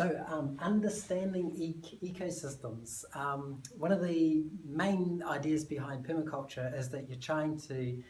Understanding ecosystems. One of the main ideas behind permaculture is that you're trying to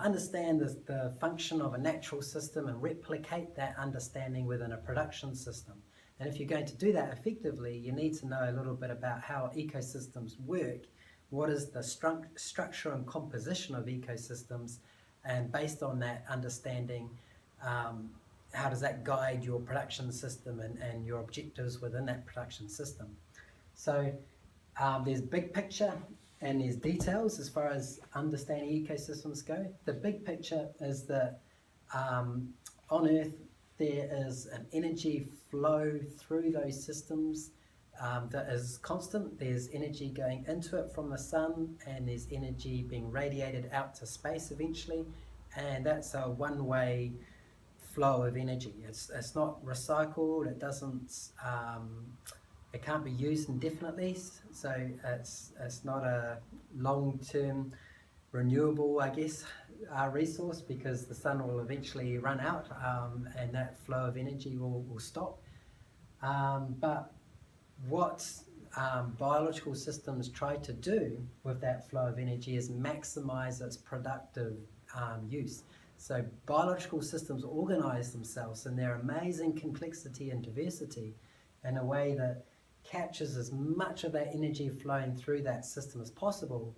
understand the function of a natural system and replicate that understanding within a production system. And if you're going to do that effectively, you need to know a little bit about how ecosystems work, what is the structure and composition of ecosystems, and based on that understanding, how does that guide your production system and your objectives within that production system. So there's big picture and there's details as far as understanding ecosystems go. The big picture is that on Earth there is an energy flow through those systems that is constant. There's energy going into it from the sun, and there's energy being radiated out to space eventually, and that's a one-way flow of energy. It's not recycled, it doesn't it can't be used indefinitely, so it's not a long-term renewable, I guess, resource, because the sun will eventually run out, and that flow of energy will stop. But what biological systems try to do with that flow of energy is maximize its productive use. So biological systems organize themselves in their amazing complexity and diversity in a way that captures as much of that energy flowing through that system as possible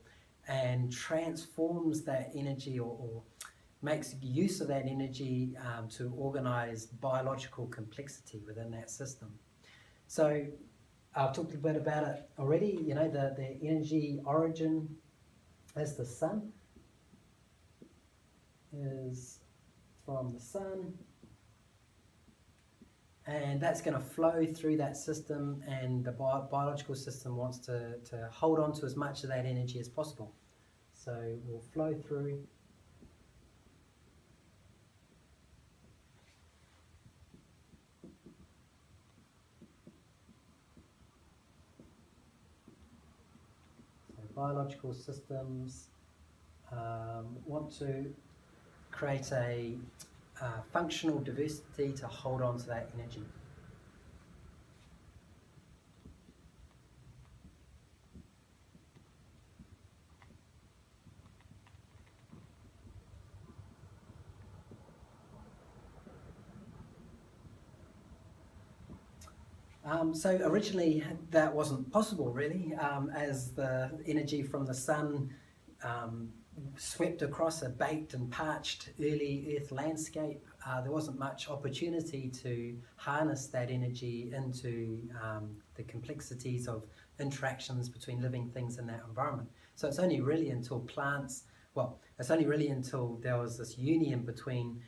and transforms that energy or makes use of that energy to organize biological complexity within that system. So I've talked a bit about it already. You know, the energy origin is the sun, is from the sun, and that's going to flow through that system, and the biological system wants to hold on to as much of that energy as possible. So we'll flow through. So biological systems want to create a functional diversity to hold on to that energy. So originally that wasn't possible, really, as the energy from the sun swept across a baked and parched early Earth landscape. There wasn't much opportunity to harness that energy into the complexities of interactions between living things in that environment. So it's only really until it's only really until there was this union between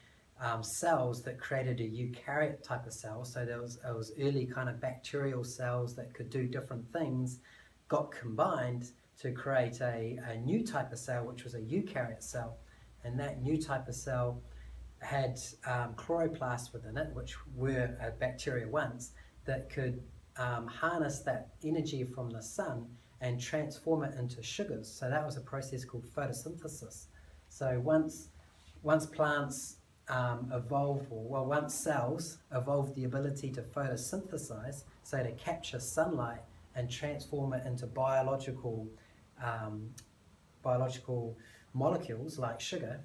cells that created a eukaryote type of cell. So there was early kind of bacterial cells that could do different things, got combined to create a new type of cell, which was a eukaryote cell. And that new type of cell had chloroplasts within it, which were bacteria once, that could harness that energy from the sun and transform it into sugars. So that was a process called photosynthesis. So once plants once cells evolved the ability to photosynthesize, so to capture sunlight and transform it into biological molecules like sugar,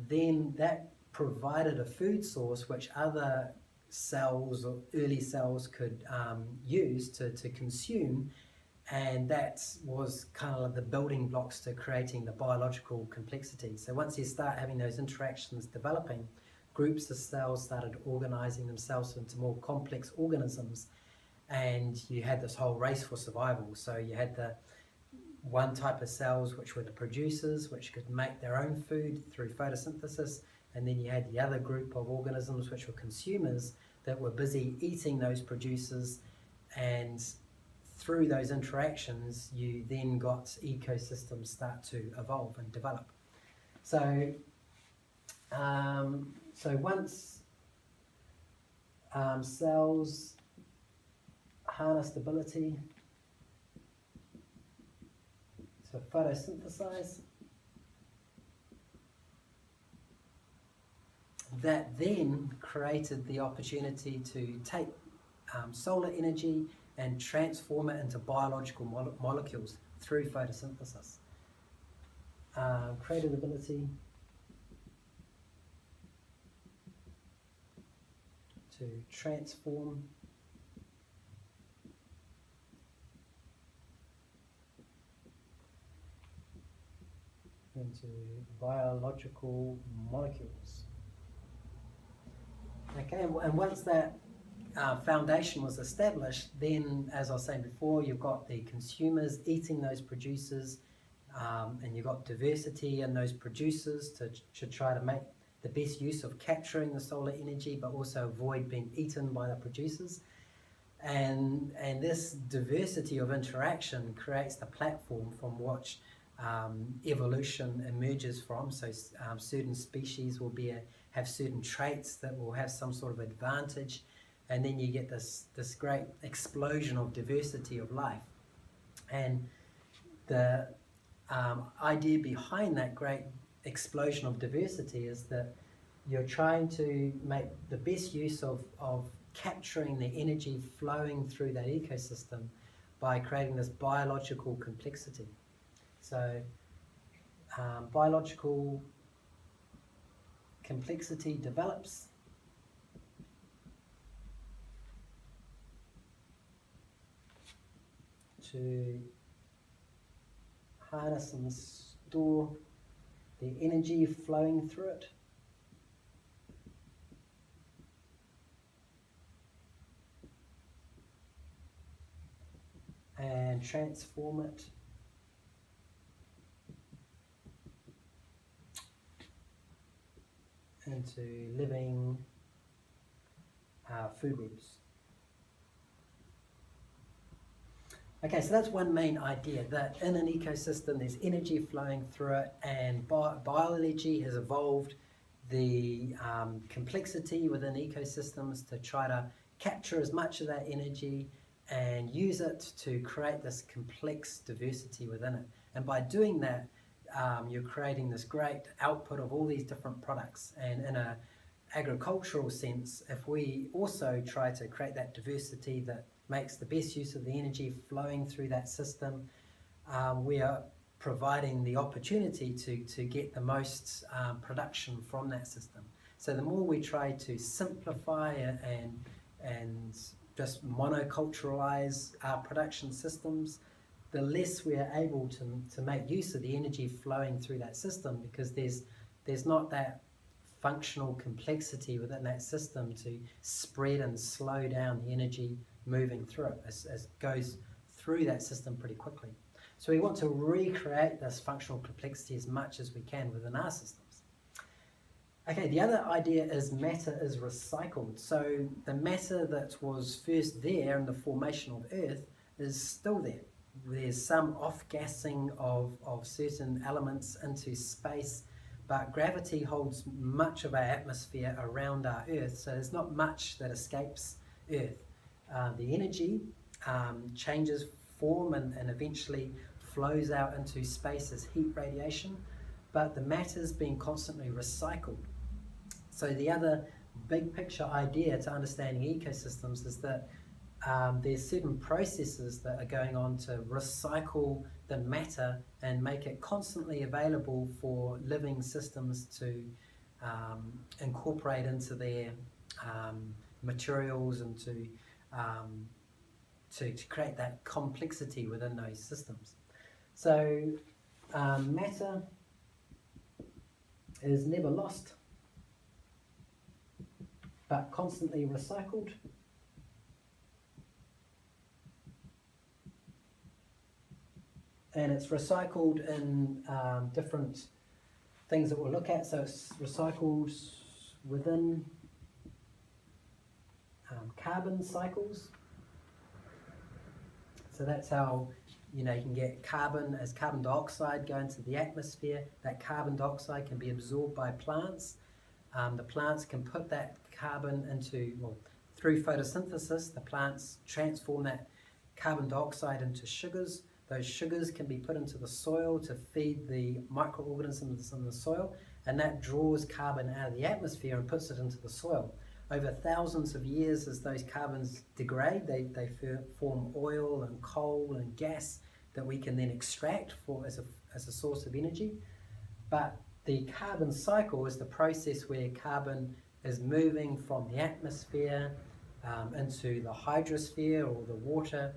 then that provided a food source which other cells or early cells could use to consume, and that was kind of like the building blocks to creating the biological complexity. So once you start having those interactions developing, groups of cells started organizing themselves into more complex organisms, and you had this whole race for survival. So you had the one type of cells which were the producers, which could make their own food through photosynthesis, and then you had the other group of organisms which were consumers that were busy eating those producers, and through those interactions you then got ecosystems start to evolve and develop. So once cells harnessed ability to photosynthesize, that then created the opportunity to take solar energy and transform it into biological molecules through photosynthesis. Creative ability to transform into biological molecules. Okay, and once that foundation was established, then, as I was saying before, you've got the consumers eating those producers, and you've got diversity in those producers to try to make the best use of capturing the solar energy, but also avoid being eaten by the producers. And this diversity of interaction creates the platform from which evolution emerges from. So certain species will have certain traits that will have some sort of advantage, and then you get this great explosion of diversity of life. And the idea behind that great explosion of diversity is that you're trying to make the best use of capturing the energy flowing through that ecosystem by creating this biological complexity. So biological complexity develops to harness and store the energy flowing through it. And transform it into living food webs. Okay, so that's one main idea, that in an ecosystem there's energy flowing through it, and biology has evolved the complexity within ecosystems to try to capture as much of that energy and use it to create this complex diversity within it. And by doing that, you're creating this great output of all these different products. And in an agricultural sense, if we also try to create that diversity that makes the best use of the energy flowing through that system, we are providing the opportunity to get the most production from that system. So the more we try to simplify and just monoculturalize our production systems, the less we are able to make use of the energy flowing through that system, because there's not that functional complexity within that system to spread and slow down the energy moving through it as it goes through that system pretty quickly. So we want to recreate this functional complexity as much as we can within our systems. Okay, the other idea is matter is recycled. So the matter that was first there in the formation of Earth is still there. There's some off-gassing of certain elements into space, but gravity holds much of our atmosphere around our Earth, so there's not much that escapes Earth. The energy changes form and eventually flows out into space as heat radiation, but the matter is being constantly recycled. So the other big picture idea to understanding ecosystems is that there's certain processes that are going on to recycle the matter and make it constantly available for living systems to incorporate into their materials and to create that complexity within those systems. So matter is never lost, but constantly recycled. And it's recycled in different things that we'll look at. So it's recycled within carbon cycles. So that's how you can get carbon as carbon dioxide go into the atmosphere. That carbon dioxide can be absorbed by plants. The plants can put that carbon into, through photosynthesis, the plants transform that carbon dioxide into sugars. Those sugars can be put into the soil to feed the microorganisms in the soil, and that draws carbon out of the atmosphere and puts it into the soil. over thousands of years, as those carbons degrade, they form oil and coal and gas that we can then extract as a source of energy. But the carbon cycle is the process where carbon is moving from the atmosphere into the hydrosphere or the water,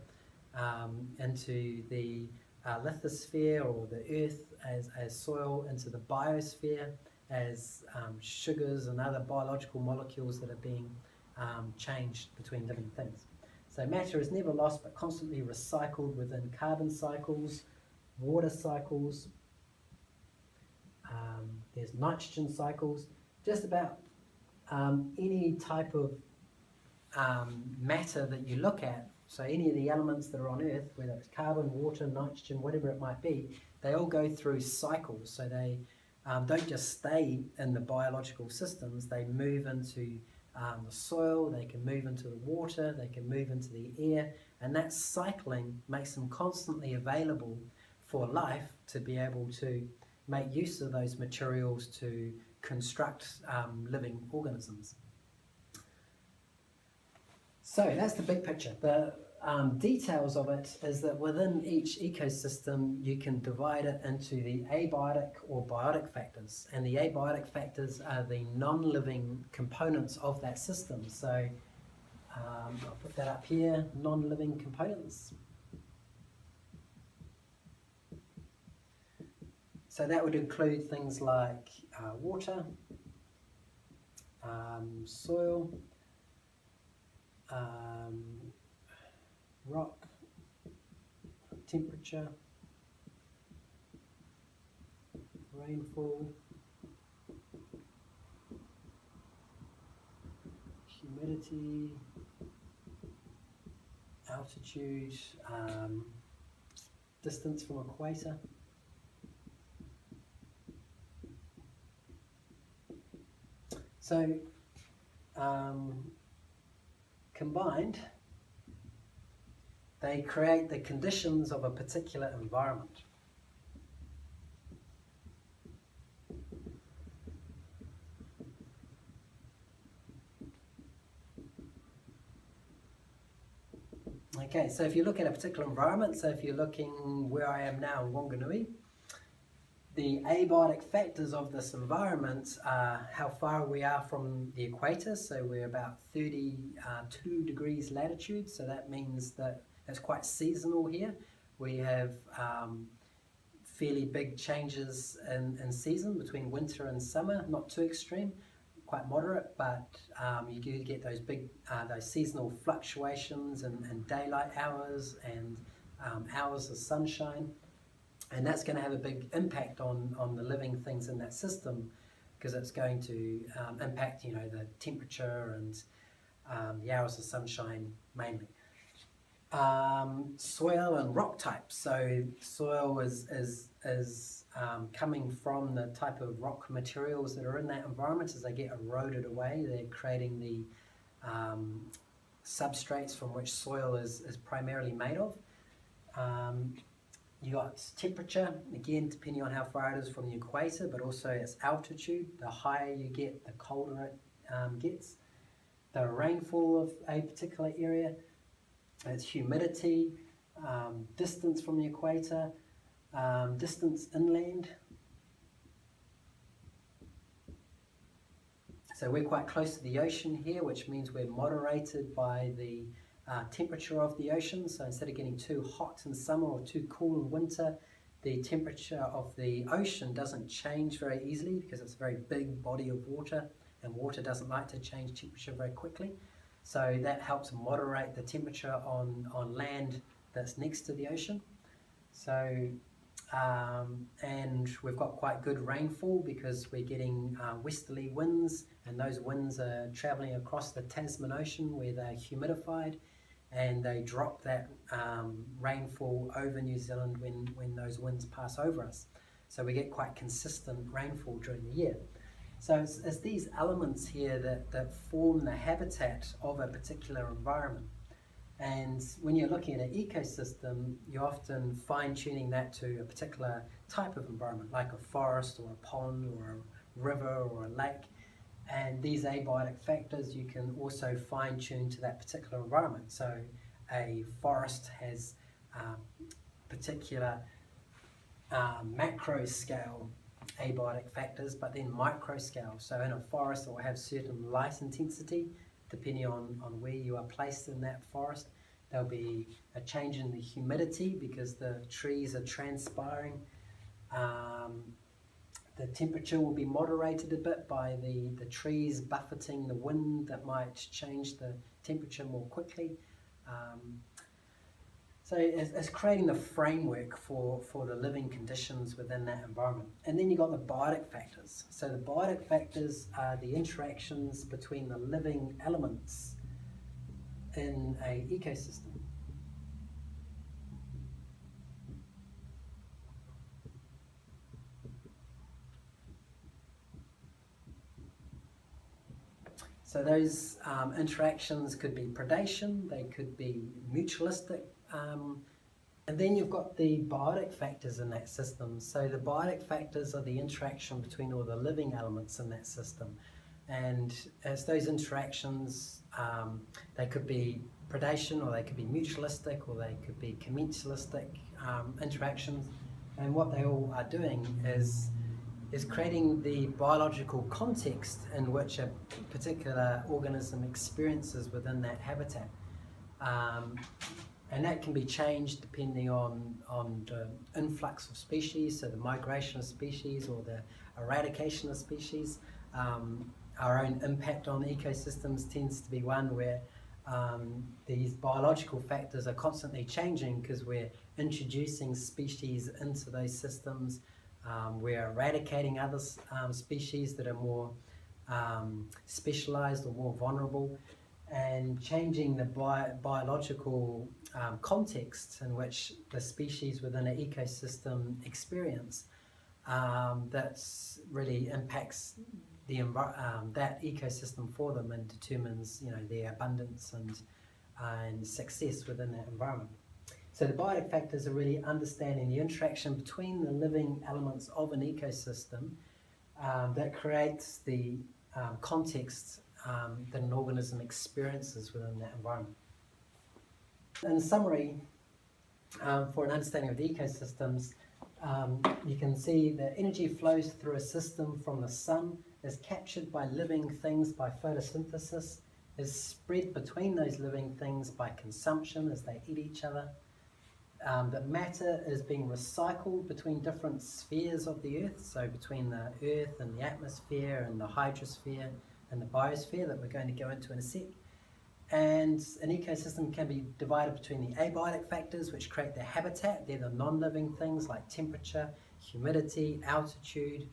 into the lithosphere or the earth as soil, into the biosphere as sugars and other biological molecules that are being changed between living things. So matter is never lost but constantly recycled within carbon cycles, water cycles, there's nitrogen cycles. Just about any type of matter that you look at, so any of the elements that are on Earth, whether it's carbon, water, nitrogen, whatever it might be, they all go through cycles. So they don't just stay in the biological systems, they move into the soil, they can move into the water, they can move into the air, and that cycling makes them constantly available for life to be able to make use of those materials to construct living organisms. So that's the big picture. The details of it is that within each ecosystem you can divide it into the abiotic or biotic factors, and the abiotic factors are the non-living components of that system. So I'll put that up here, non-living components. So that would include things like water, soil, rock, temperature, rainfall, humidity, altitude, distance from equator. So combined, they create the conditions of a particular environment. Okay, so if you look at a particular environment, so if you're looking where I am now in Wanganui, the abiotic factors of this environment are how far we are from the equator. So we're about 32 degrees latitude, so that means that it's quite seasonal here. We have fairly big changes in season between winter and summer, not too extreme, quite moderate, but you do get those big those seasonal fluctuations in daylight hours and hours of sunshine. And that's going to have a big impact on the living things in that system, because it's going to impact, you know, the temperature and the hours of sunshine mainly. Soil and rock types. So soil is coming from the type of rock materials that are in that environment. As they get eroded away, they're creating the substrates from which soil is primarily made of. You got temperature, again depending on how far it is from the equator, but also its altitude. The higher you get, the colder it gets. The rainfall of a particular area, its humidity, distance from the equator, distance inland. So we're quite close to the ocean here, which means we're moderated by the temperature of the ocean. So instead of getting too hot in summer or too cool in winter, the temperature of the ocean doesn't change very easily because it's a very big body of water, and water doesn't like to change temperature very quickly. So that helps moderate the temperature on land that's next to the ocean. So and we've got quite good rainfall because we're getting westerly winds, and those winds are travelling across the Tasman Ocean where they're humidified, and they drop that rainfall over New Zealand when those winds pass over us. So we get quite consistent rainfall during the year. So it's these elements here that form the habitat of a particular environment. And when you're looking at an ecosystem, you're often fine-tuning that to a particular type of environment, like a forest or a pond or a river or a lake. And these abiotic factors you can also fine tune to that particular environment. So a forest has particular macro scale abiotic factors, but then micro scale. So in a forest it will have certain light intensity depending on where you are placed in that forest. There'll be a change in the humidity because the trees are transpiring. The temperature will be moderated a bit by the trees buffeting the wind that might change the temperature more quickly. So it's creating the framework for the living conditions within that environment. And then you've got the biotic factors. So the biotic factors are the interactions between the living elements in an ecosystem. So those interactions could be predation, they could be mutualistic, and then you've got the biotic factors in that system. So the biotic factors are the interaction between all the living elements in that system. And as those interactions, they could be predation, or they could be mutualistic, or they could be commensalistic interactions. And what they all are doing is creating the biological context in which a particular organism experiences within that habitat. And that can be changed depending on the influx of species, so the migration of species or the eradication of species. Our own impact on ecosystems tends to be one where these biological factors are constantly changing because we're introducing species into those systems. We're eradicating other species that are more specialized or more vulnerable, and changing the biological context in which the species within an ecosystem experience. That's really impacts that ecosystem for them and determines, their abundance and success within that environment. So the biotic factors are really understanding the interaction between the living elements of an ecosystem that creates the context that an organism experiences within that environment. In summary, for an understanding of the ecosystems, you can see that energy flows through a system from the sun, is captured by living things by photosynthesis, is spread between those living things by consumption as they eat each other. That matter is being recycled between different spheres of the Earth, so between the Earth and the atmosphere and the hydrosphere and the biosphere that we're going to go into in a sec. And an ecosystem can be divided between the abiotic factors, which create the habitat. They're the non-living things like temperature, humidity, altitude,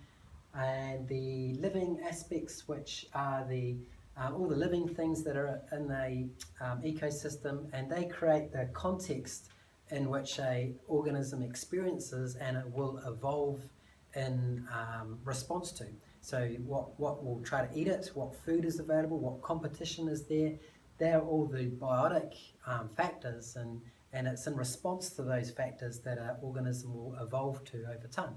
and the living aspects, which are all the living things that are in the ecosystem, and they create the context in which a organism experiences and it will evolve in response to. So what will try to eat it, what food is available, what competition is there, they're all the biotic factors, and it's in response to those factors that an organism will evolve to over time.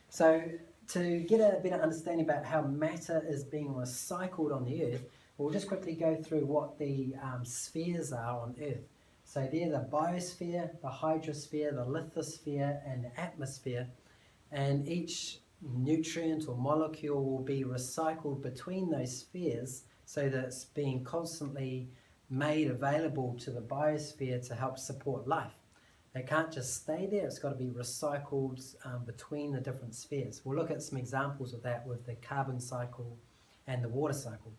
So to get a better understanding about how matter is being recycled on the Earth, we'll just quickly go through what the spheres are on Earth. So they're the biosphere, the hydrosphere, the lithosphere, and the atmosphere. And each nutrient or molecule will be recycled between those spheres so that it's being constantly made available to the biosphere to help support life. It can't just stay there, it's got to be recycled between the different spheres. We'll look at some examples of that with the carbon cycle and the water cycle.